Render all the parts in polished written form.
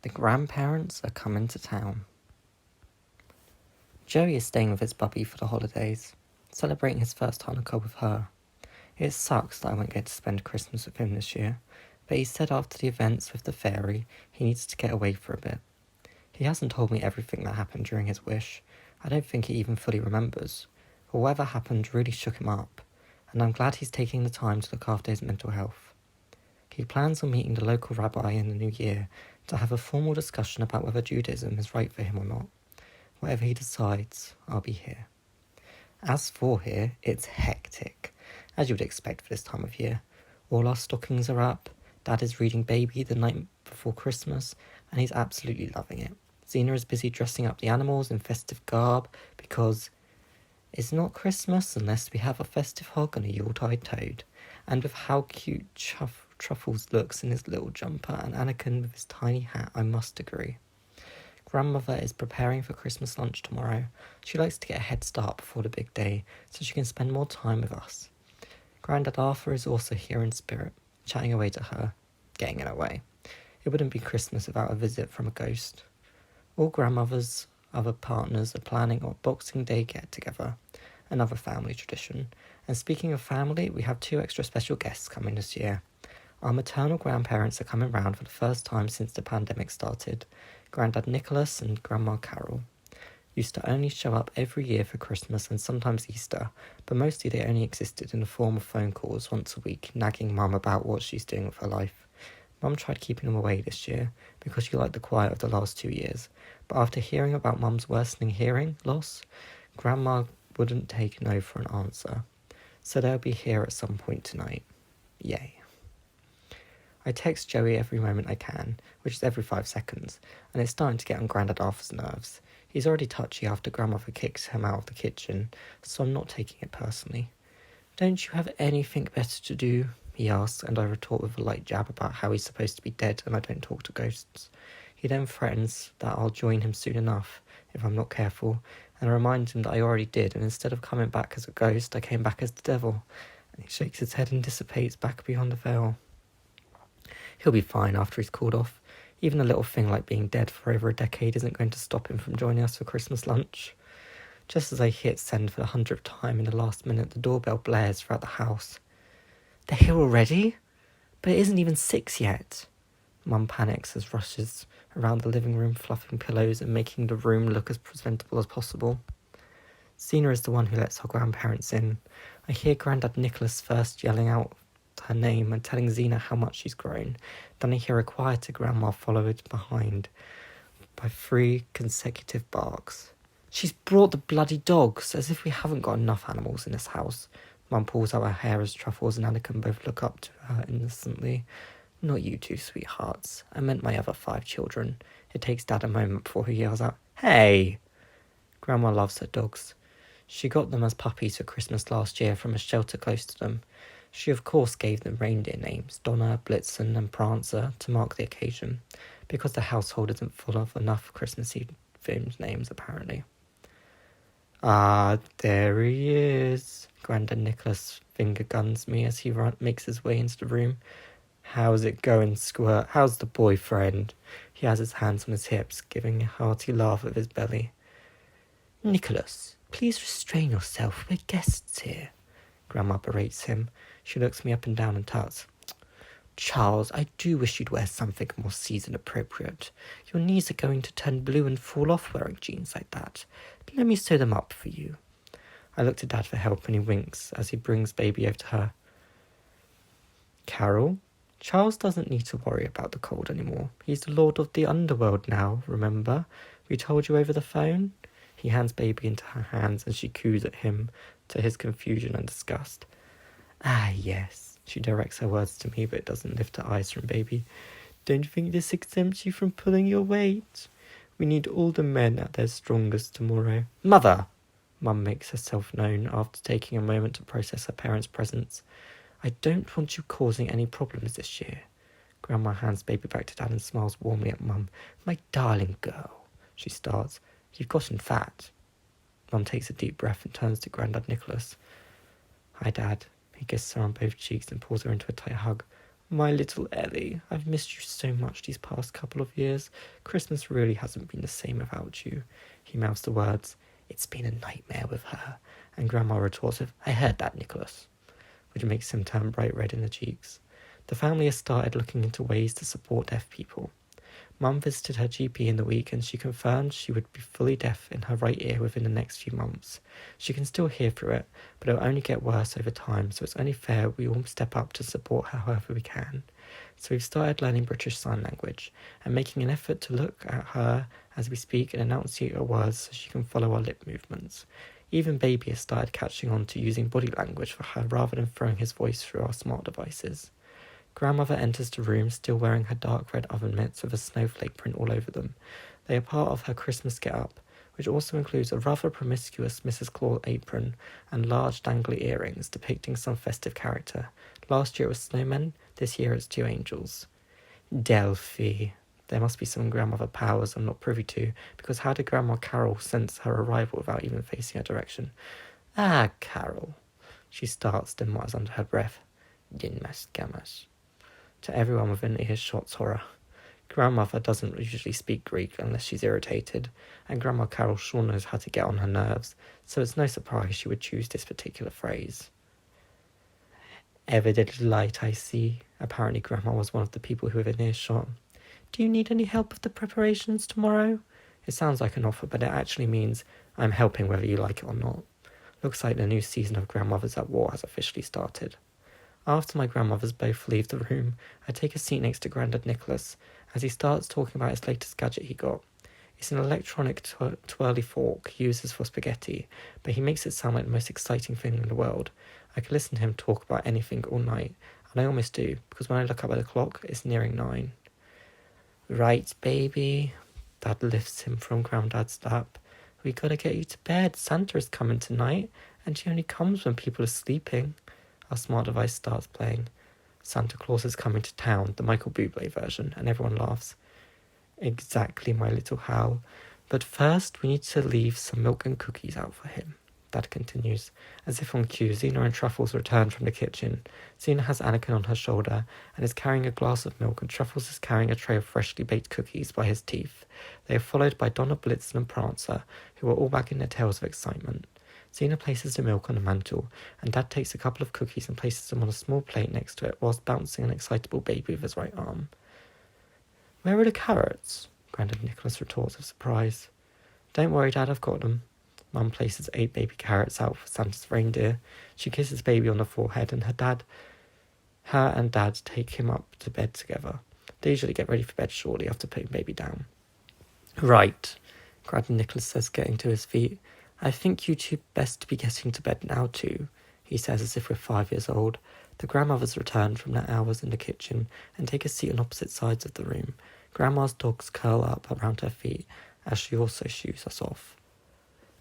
The grandparents are coming to town. Joey is staying with his bubby for the holidays, celebrating his first Hanukkah with her. It sucks that I won't get to spend Christmas with him this year, but he said after the events with the fairy, he needs to get away for a bit. He hasn't told me everything that happened during his wish. I don't think he even fully remembers, but whatever happened really shook him up, and I'm glad he's taking the time to look after his mental health. He plans on meeting the local rabbi in the new year to have a formal discussion about whether Judaism is right for him or not. Whatever he decides, I'll be here. As for here, it's hectic, as you would expect for this time of year. All our stockings are up, Dad is reading Baby the night before Christmas, and he's absolutely loving it. Xena is busy dressing up the animals in festive garb, because it's not Christmas unless we have a festive hog and a Yuletide toad. And with how cute Truffles looks in his little jumper and Anakin with his tiny hat, I must agree. Grandmother is preparing for Christmas lunch tomorrow. She likes to get a head start before the big day, so she can spend more time with us. Grandad Arthur is also here in spirit, chatting away to her, getting in her way. It wouldn't be Christmas without a visit from a ghost. All grandmothers' other partners are planning a Boxing Day get-together, another family tradition. And speaking of family, we have 2 extra special guests coming this year. Our maternal grandparents are coming round for the first time since the pandemic started. Grandad Nicholas and Grandma Carol used to only show up every year for Christmas and sometimes Easter, but mostly they only existed in the form of phone calls once a week, nagging Mum about what she's doing with her life. Mum tried keeping them away this year because she liked the quiet of the last 2 years, but after hearing about Mum's worsening hearing loss, Grandma wouldn't take no for an answer. So they'll be here at some point tonight. Yay. I text Joey every moment I can, which is every 5 seconds, and it's starting to get on Grandad Arthur's nerves. He's already touchy after Grandmother kicks him out of the kitchen, so I'm not taking it personally. Don't you have anything better to do? He asks, and I retort with a light jab about how he's supposed to be dead and I don't talk to ghosts. He then threatens that I'll join him soon enough, if I'm not careful, and I remind him that I already did, and instead of coming back as a ghost, I came back as the devil. And he shakes his head and dissipates back beyond the veil. He'll be fine after he's cooled off. Even a little thing like being dead for over a decade isn't going to stop him from joining us for Christmas lunch. Just as I hit send for the 100th time in the last minute, the doorbell blares throughout the house. They're here already? But it isn't even 6 yet. Mum panics as rushes around the living room, fluffing pillows and making the room look as presentable as possible. Xena is the one who lets her grandparents in. I hear Grandad Nicholas first yelling out her name and telling Xena how much she's grown. Then I hear a quieter grandma followed behind by 3 consecutive barks. She's brought the bloody dogs, as if we haven't got enough animals in this house. Mum pulls out her hair as Truffles and Anakin both look up to her innocently. Not you 2, sweethearts. I meant my other 5 children. It takes Dad a moment before he yells out, "Hey!" Grandma loves her dogs. She got them as puppies for Christmas last year from a shelter close to them. She of course gave them reindeer names, Donna, Blitzen and Prancer, to mark the occasion, because the household isn't full of enough Christmassy themed names apparently. Ah, there he is. Grandad Nicholas finger guns me as he makes his way into the room. How's it going, Squirt? How's the boyfriend? He has his hands on his hips, giving a hearty laugh at his belly. Nicholas, please restrain yourself. We're guests here. Grandma berates him. She looks me up and down and tuts. Charles, I do wish you'd wear something more season appropriate. Your knees are going to turn blue and fall off wearing jeans like that. But let me sew them up for you. I look to Dad for help and he winks as he brings Baby over to her. Carol, Charles doesn't need to worry about the cold anymore. He's the lord of the underworld now, remember? We told you over the phone? He hands Baby into her hands and she coos at him, to his confusion and disgust. Ah, yes. She directs her words to me, but doesn't lift her eyes from Baby. Don't think this exempts you from pulling your weight. We need all the men at their strongest tomorrow. Mother! Mum makes herself known after taking a moment to process her parents' presence. I don't want you causing any problems this year. Grandma hands Baby back to Dad and smiles warmly at Mum. My darling girl. She starts. You've gotten fat. Mum takes a deep breath and turns to Grandad Nicholas. Hi, Dad. He kisses her on both cheeks and pulls her into a tight hug. My little Ellie, I've missed you so much these past couple of years. Christmas really hasn't been the same without you. He mouths the words, "It's been a nightmare with her," and Grandma retorts with, "I heard that, Nicholas," which makes him turn bright red in the cheeks. The family has started looking into ways to support deaf people. Mum visited her GP in the week and she confirmed she would be fully deaf in her right ear within the next few months. She can still hear through it, but it'll only get worse over time, so it's only fair we all step up to support her however we can. So we've started learning British Sign Language and making an effort to look at her as we speak and enunciate her words so she can follow our lip movements. Even Baby has started catching on to using body language for her rather than throwing his voice through our smart devices. Grandmother enters the room still wearing her dark red oven mitts with a snowflake print all over them. They are part of her Christmas get-up, which also includes a rather promiscuous Mrs. Claus apron and large dangly earrings depicting some festive character. Last year it was snowmen, this year it's 2 angels. Delphi. There must be some grandmother powers I'm not privy to, because how did Grandma Carol sense her arrival without even facing her direction? "Ah, Carol." She starts, then mutters under her breath, "Dinmas gamas." To everyone within earshot's horror. Grandmother doesn't usually speak Greek unless she's irritated, and Grandma Carol sure knows how to get on her nerves, so it's no surprise she would choose this particular phrase. "Ever the light I see." Apparently Grandma was one of the people who were in earshot. "Do you need any help with the preparations tomorrow?" It sounds like an offer, but it actually means I'm helping whether you like it or not. Looks like the new season of Grandmothers at War has officially started. After my grandmothers both leave the room, I take a seat next to Grandad Nicholas as he starts talking about his latest gadget he got. It's an electronic twirly fork he uses for spaghetti, but he makes it sound like the most exciting thing in the world. I could listen to him talk about anything all night, and I almost do, because when I look up at the clock, it's nearing 9. "Right, baby." Dad lifts him from Grandad's lap. "We gotta get you to bed. Santa's coming tonight, and she only comes when people are sleeping." Our smart device starts playing. Santa Claus is coming to town, the Michael Bublé version, and everyone laughs. "Exactly, my little Hal. But first we need to leave some milk and cookies out for him," Dad continues. As if on cue, Xena and Truffles return from the kitchen. Xena has Anakin on her shoulder and is carrying a glass of milk, and Truffles is carrying a tray of freshly baked cookies by his teeth. They are followed by Donna, Blitzen and Prancer, who are all wagging their tails of excitement. Xena places the milk on the mantel, and Dad takes a couple of cookies and places them on a small plate next to it, whilst bouncing an excitable Baby with his right arm. "Where are the carrots?" Grandad Nicholas retorts with surprise. "Don't worry, Dad, I've got them." Mum places 8 baby carrots out for Santa's reindeer. She kisses Baby on the forehead, and her and Dad take him up to bed together. They usually get ready for bed shortly after putting Baby down. "Right," Grandad Nicholas says, getting to his feet. "I think you two best be getting to bed now too," he says as if we're 5 years old. The grandmothers return from their hours in the kitchen and take a seat on opposite sides of the room. Grandma's dogs curl up around her feet as she also shoos us off.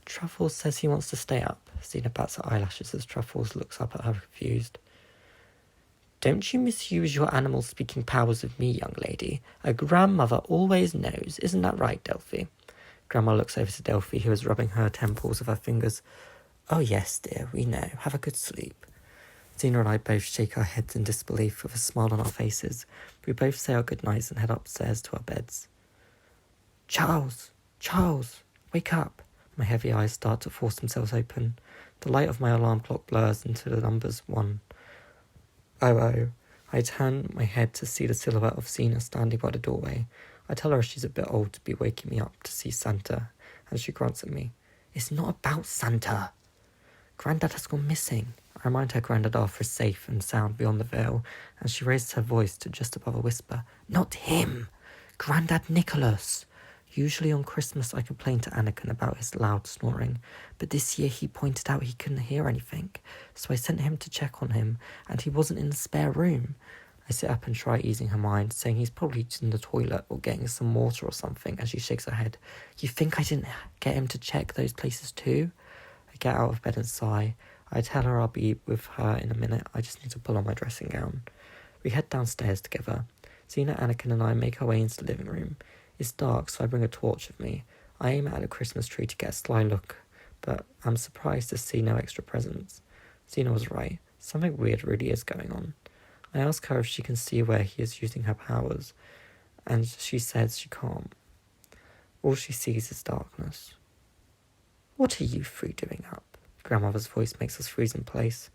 "Truffles says he wants to stay up." Xena bats her eyelashes as Truffles looks up at her confused. "Don't you misuse your animal-speaking powers with me, young lady. A grandmother always knows. Isn't that right, Delphi?" Grandma looks over to Delphi, who is rubbing her temples with her fingers. "Oh yes, dear, we know. Have a good sleep." Xena and I both shake our heads in disbelief with a smile on our faces. We both say our goodnights and head upstairs to our beds. Charles, wake up." My heavy eyes start to force themselves open. The light of my alarm clock blurs into the numbers 1:00. I turn my head to see the silhouette of Xena standing by the doorway. I tell her she's a bit old to be waking me up to see Santa, and she grunts at me. "It's not about Santa." "Grandad has gone missing." I remind her Grandad Arthur is safe and sound beyond the veil, and she raises her voice to just above a whisper. "Not him! Grandad Nicholas." Usually on Christmas I complain to Anakin about his loud snoring, but this year he pointed out he couldn't hear anything, so I sent him to check on him, and he wasn't in the spare room. I sit up and try easing her mind, saying he's probably in the toilet or getting some water or something, as she shakes her head. "You think I didn't get him to check those places too?" I get out of bed and sigh. I tell her I'll be with her in a minute. I just need to pull on my dressing gown. We head downstairs together. Xena, Anakin and I make our way into the living room. It's dark, so I bring a torch with me. I aim at the Christmas tree to get a sly look, but I'm surprised to see no extra presents. Xena was right. Something weird really is going on. I ask her if she can see where he is using her powers, and she says she can't. All she sees is darkness. What are you three doing up? Grandmother's voice makes us freeze in place.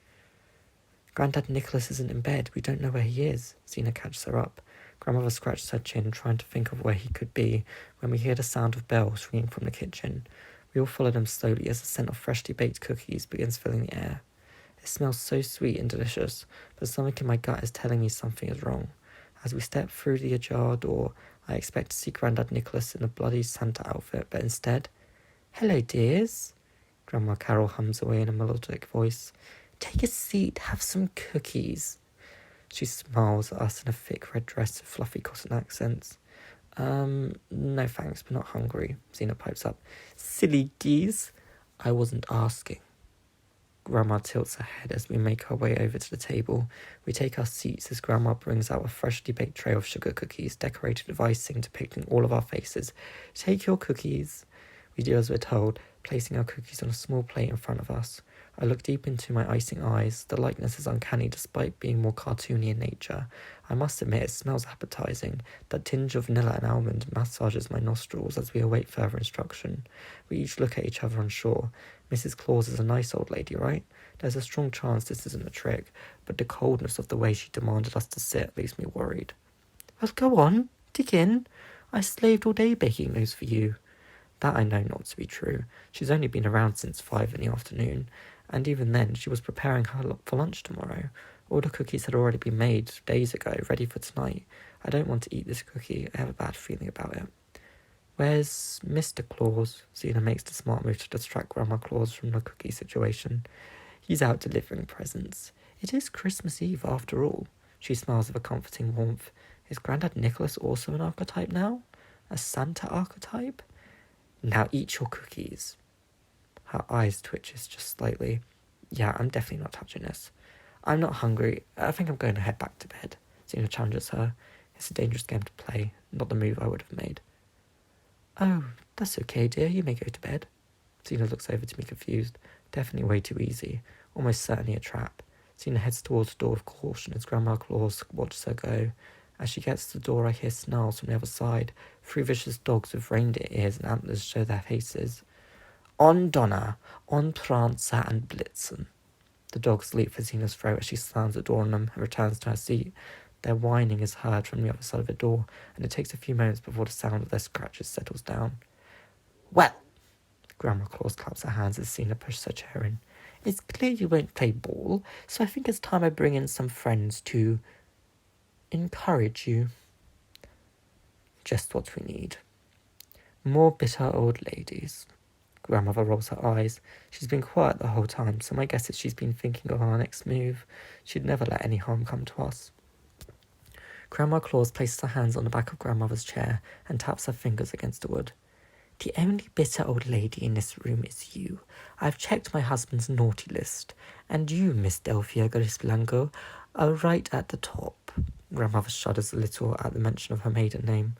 Grandad Nicholas isn't in bed. We don't know where he is. Xena catches her up. Grandmother scratches her chin, trying to think of where he could be, when we hear the sound of bells ringing from the kitchen. We all follow them slowly as the scent of freshly baked cookies begins filling the air. It smells so sweet and delicious, but something in my gut is telling me something is wrong. As we step through the ajar door, I expect to see Grandad Nicholas in a bloody Santa outfit, but instead, "Hello, dears." Grandma Carol hums away in a melodic voice. "Take a seat, have some cookies." She smiles at us in a thick red dress with fluffy cotton accents. No thanks, we're not hungry," Xena pipes up. "Silly geese. I wasn't asking." Grandma tilts her head as we make our way over to the table. We take our seats as Grandma brings out a freshly baked tray of sugar cookies decorated with icing depicting all of our faces. "Take your cookies." We do as we're told, placing our cookies on a small plate in front of us. I look deep into my icing eyes. The likeness is uncanny despite being more cartoony in nature. I must admit it smells appetizing. That tinge of vanilla and almond massages my nostrils as we await further instruction. We each look at each other unsure. Mrs. Claus is a nice old lady, right? There's a strong chance this isn't a trick, but the coldness of the way she demanded us to sit leaves me worried. "Well, go on, dig in. I slaved all day baking those for you." That I know not to be true. She's only been around since 5 in the afternoon, and even then she was preparing her for lunch tomorrow. All the cookies had already been made days ago, ready for tonight. I don't want to eat this cookie. I have a bad feeling about it. "Where's Mr. Claus?" Xena makes the smart move to distract Grandma Claus from the cookie situation. "He's out delivering presents. It is Christmas Eve after all." She smiles with a comforting warmth. "Is Grandad Nicholas also an archetype now? A Santa archetype? Now eat your cookies." Her eyes twitches just slightly. "Yeah, I'm definitely not touching this. I'm not hungry. I think I'm going to head back to bed." Xena challenges her. It's a dangerous game to play, not the move I would have made. "Oh, that's okay, dear. You may go to bed." Xena looks over to me confused. Definitely way too easy. Almost certainly a trap. Xena heads towards the door with caution as Grandma Claus watches her go. As she gets to the door, I hear snarls from the other side. 3 vicious dogs with reindeer ears and antlers show their faces. "On Donner, on Prancer and Blitzen." The dogs leap for Xena's throat as she slams the door on them and returns to her seat. Their whining is heard from the other side of the door, and it takes a few moments before the sound of their scratches settles down. "Well," Grandma Claus claps her hands as Xena pushes her chair in. "It's clear you won't play ball, so I think it's time I bring in some friends to encourage you." Just what we need. More bitter old ladies. Grandmother rolls her eyes. She's been quiet the whole time, so my guess is she's been thinking of our next move. She'd never let any harm come to us. Grandma Claus places her hands on the back of Grandmother's chair and taps her fingers against the wood. "The only bitter old lady in this room is you. I've checked my husband's naughty list, and you, Miss Delphia Grisblanco, are right at the top." Grandmother shudders a little at the mention of her maiden name.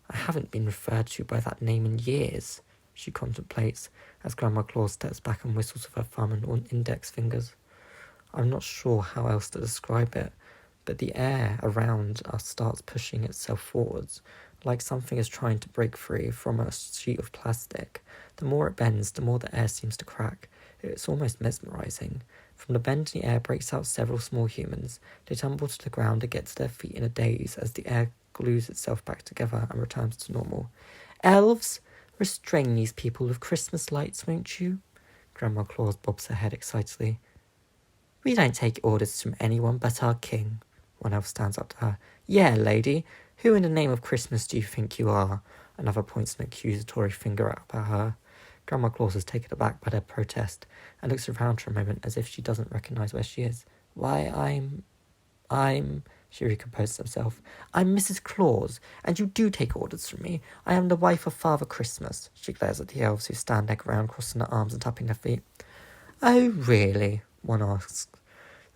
"I haven't been referred to by that name in years," she contemplates, as Grandma Claus steps back and whistles with her thumb and index fingers. I'm not sure how else to describe it, but the air around us starts pushing itself forwards, like something is trying to break free from a sheet of plastic. The more it bends, the more the air seems to crack. It's almost mesmerizing. From the bend in the air breaks out several small humans. They tumble to the ground and get to their feet in a daze as the air glues itself back together and returns to normal. "Elves, restrain these people with Christmas lights, won't you?" Grandma Claus bobs her head excitedly. "We don't take orders from anyone but our king." One elf stands up to her. "Yeah, lady, who in the name of Christmas do you think you are?" Another points an accusatory finger up at her. Grandma Claus is taken aback by their protest and looks around for a moment as if she doesn't recognise where she is. "Why, I'm... She recomposes herself. "I'm Mrs. Claus, and you do take orders from me. I am the wife of Father Christmas." She glares at the elves who stand their ground, crossing their arms and tapping their feet. "Oh, really?" one asks.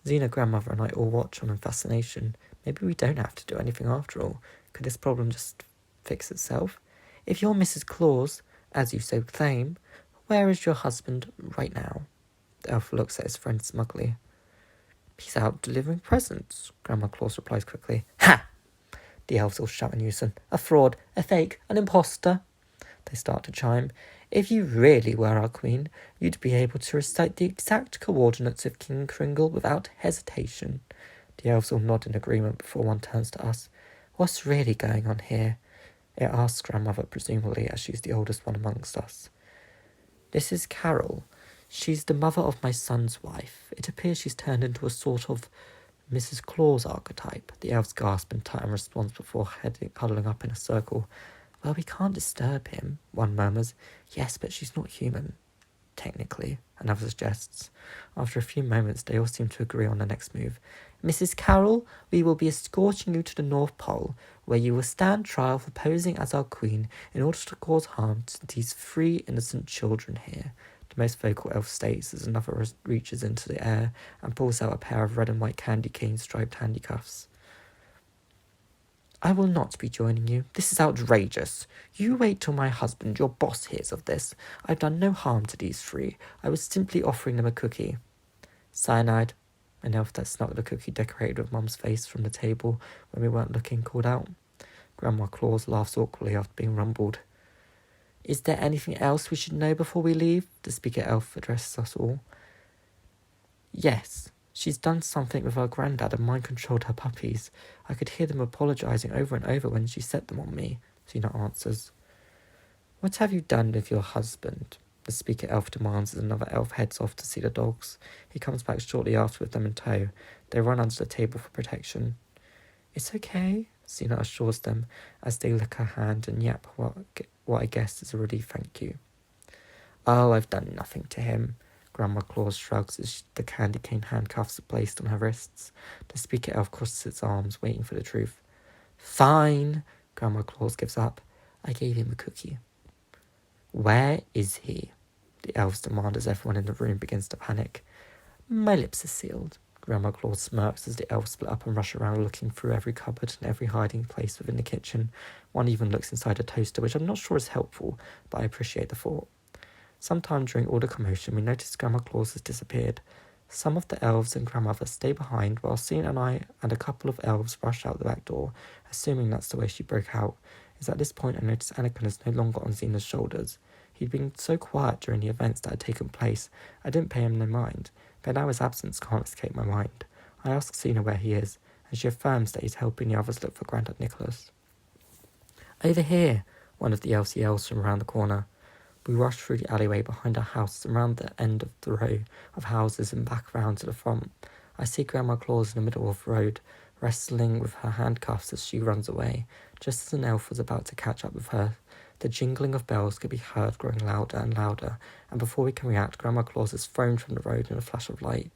Xena, Grandmother, and I all watch on in fascination. Maybe we don't have to do anything after all. Could this problem just fix itself? "If you're Mrs. Claus, as you so claim, where is your husband right now?" The elf looks at his friend smugly. He's out delivering presents, Grandma Claus replies quickly. Ha! The elves all shout in unison. A fraud, a fake, an imposter. They start to chime. If you really were our queen, you'd be able to recite the exact coordinates of King Kringle without hesitation. The elves all nod in agreement before one turns to us. What's really going on here? It asks Grandmother, presumably, as she's the oldest one amongst us. This is Carol. She's the mother of my son's wife. It appears she's turned into a sort of Mrs. Claus archetype. The elves gasp in time response before huddling up in a circle. Well, we can't disturb him, one murmurs. Yes, but she's not human, technically, another suggests. After a few moments, they all seem to agree on the next move. Mrs. Carroll, we will be escorting you to the North Pole, where you will stand trial for posing as our queen in order to cause harm to these 3 innocent children here. The most vocal elf states as another reaches into the air and pulls out a pair of red and white candy cane striped handcuffs. I will not be joining you. This is outrageous. You wait till my husband, your boss, hears of this. I've done no harm to these 3. I was simply offering them a cookie. Cyanide. An elf that snuck the cookie decorated with Mum's face from the table when we weren't looking called out. Grandma Claus laughs awkwardly after being rumbled. Is there anything else we should know before we leave? The speaker elf addresses us all. Yes, she's done something with our granddad and mind-controlled her puppies. I could hear them apologising over and over when she set them on me, Tina answers. What have you done with your husband? The speaker elf demands as another elf heads off to see the dogs. He comes back shortly after with them in tow. They run under the table for protection. It's okay, Sina assures them as they lick her hand and yap what I guess is a relief thank you. Oh, I've done nothing to him. Grandma Claus shrugs as the candy cane handcuffs are placed on her wrists. The speaker elf crosses its arms, waiting for the truth. Fine, Grandma Claus gives up. I gave him a cookie. Where is he? The elves demand as everyone in the room begins to panic. My lips are sealed. Grandma Claus smirks as the elves split up and rush around looking through every cupboard and every hiding place within the kitchen. One even looks inside a toaster, which I'm not sure is helpful, but I appreciate the thought. Sometime during all the commotion, we noticed Grandma Claus has disappeared. Some of the elves and grandmother stay behind, while Sina and I and a couple of elves rush out the back door, assuming that's the way she broke out. It's at this point I notice Anakin is no longer on Xena's shoulders. He'd been so quiet during the events that had taken place, I didn't pay him no mind, but now his absence can't escape my mind. I ask Xena where he is, and she affirms that he's helping the others look for Grandad Nicholas. Over here, one of the elves yells from around the corner. We rush through the alleyway behind our house, around the end of the row of houses and back round to the front. I see Grandma Claus in the middle of the road, wrestling with her handcuffs as she runs away. Just as an elf was about to catch up with her, the jingling of bells could be heard growing louder and louder, and before we can react, Grandma Claus is thrown from the road in a flash of light.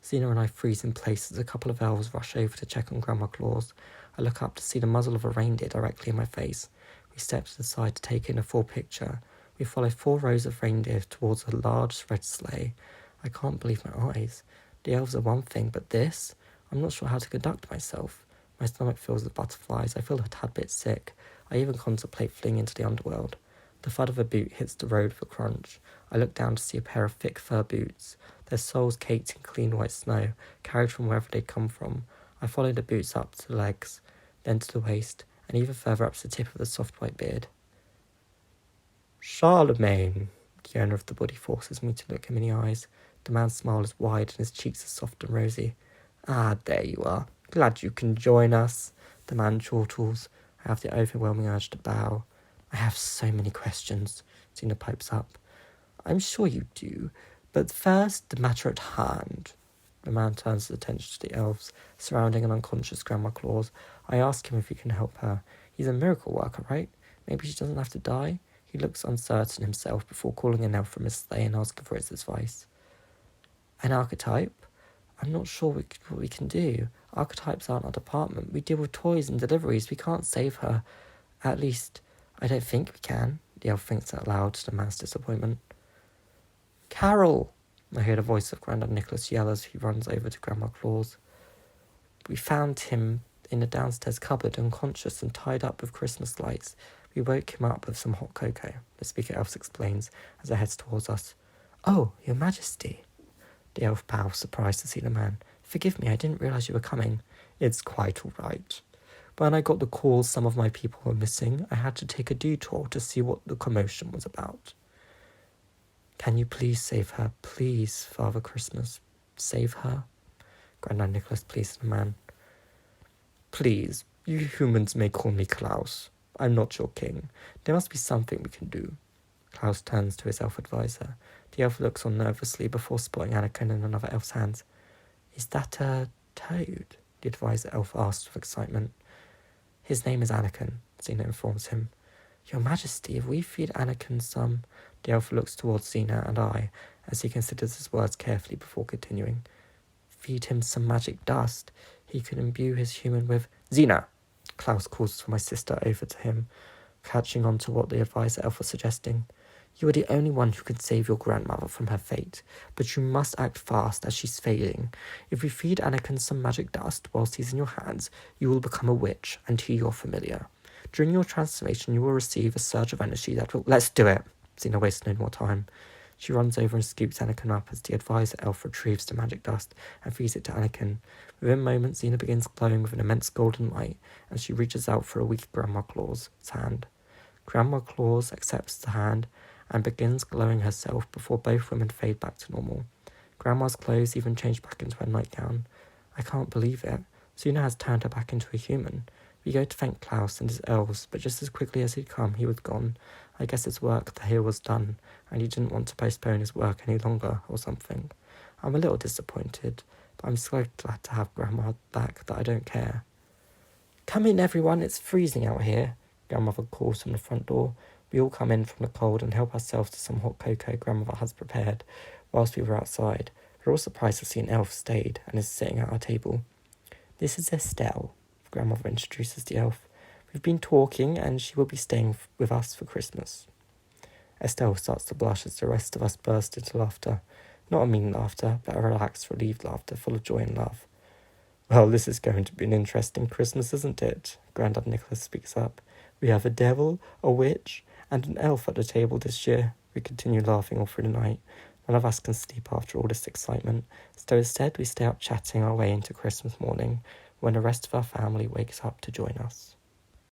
Xena and I freeze in place as a couple of elves rush over to check on Grandma Claus. I look up to see the muzzle of a reindeer directly in my face. We step to the side to take in a full picture. We follow 4 rows of reindeer towards a large red sleigh. I can't believe my eyes. The elves are one thing, but this? I'm not sure how to conduct myself. My stomach fills with butterflies. I feel a tad bit sick. I even contemplate fleeing into the underworld. The thud of a boot hits the road with a crunch. I look down to see a pair of thick fur boots, their soles caked in clean white snow, carried from wherever they'd come from. I follow the boots up to the legs, then to the waist, and even further up to the tip of the soft white beard. Charlemagne, the owner of the body forces me to look him in the eyes. The man's smile is wide and his cheeks are soft and rosy. Ah, there you are. Glad you can join us. The man chortles. I have the overwhelming urge to bow. I have so many questions, Tina pipes up. I'm sure you do, but first, the matter at hand. The man turns his attention to the elves, surrounding an unconscious Grandma Claus. I ask him if he can help her. He's a miracle worker, right? Maybe she doesn't have to die? He looks uncertain himself before calling an elf from his sleigh and asking for its advice. An archetype? I'm not sure what we can do. Archetypes aren't our department. We deal with toys and deliveries. We can't save her. At least, I don't think we can. The elf thinks out loud to the man's disappointment. Carol! I hear the voice of Grandad Nicholas yell as he runs over to Grandma Claus. We found him in the downstairs cupboard, unconscious and tied up with Christmas lights. We woke him up with some hot cocoa, the speaker elf explains as it heads towards us. Oh, your majesty. The elf bows, surprised to see the man. Forgive me, I didn't realise you were coming. It's quite all right. When I got the call some of my people were missing, I had to take a detour to see what the commotion was about. Can you please save her? Please, Father Christmas. Save her? Grandad Nicholas pleased the man. Please, you humans may call me Claus. I'm not your king. There must be something we can do. Claus turns to his elf advisor. The elf looks on nervously before spotting Anakin in another elf's hands. Is that a toad? The advisor elf asks with excitement. His name is Anakin, Xena informs him. Your Majesty, if we feed Anakin some... The elf looks towards Xena and I, as he considers his words carefully before continuing. Feed him some magic dust. He can imbue his human with... Xena! Claus calls for my sister over to him, catching on to what the advisor elf was suggesting. You are the only one who can save your grandmother from her fate, but you must act fast as she's failing. If we feed Anakin some magic dust whilst he's in your hands, you will become a witch until you're familiar. During your transformation, you will receive a surge of energy that will... Let's do it! Xena wastes no more time. She runs over and scoops Anakin up as the advisor elf retrieves the magic dust and feeds it to Anakin. Within moments, Xena begins glowing with an immense golden light, and she reaches out for a weak Grandma Claus' hand. Grandma Claus accepts the hand and begins glowing herself before both women fade back to normal. Grandma's clothes even change back into her nightgown. I can't believe it. Xena has turned her back into a human. We go to thank Claus and his elves, but just as quickly as he'd come, he was gone. I guess his work here was done, and he didn't want to postpone his work any longer, or something. I'm a little disappointed, but I'm so glad to have Grandma back that I don't care. Come in, everyone, it's freezing out here, Grandmother calls from the front door. We all come in from the cold and help ourselves to some hot cocoa Grandmother has prepared. Whilst we were outside, we're all surprised to see an elf stayed and is sitting at our table. This is Estelle, Grandmother introduces the elf. We've been talking and she will be staying with us for Christmas. Estelle starts to blush as the rest of us burst into laughter. Not a mean laughter, but a relaxed, relieved laughter full of joy and love. Well, this is going to be an interesting Christmas, isn't it? Grandad Nicholas speaks up. We have a devil, a witch, and an elf at the table this year. We continue laughing all through the night. None of us can sleep after all this excitement, so instead we stay up chatting our way into Christmas morning, when the rest of our family wakes up to join us.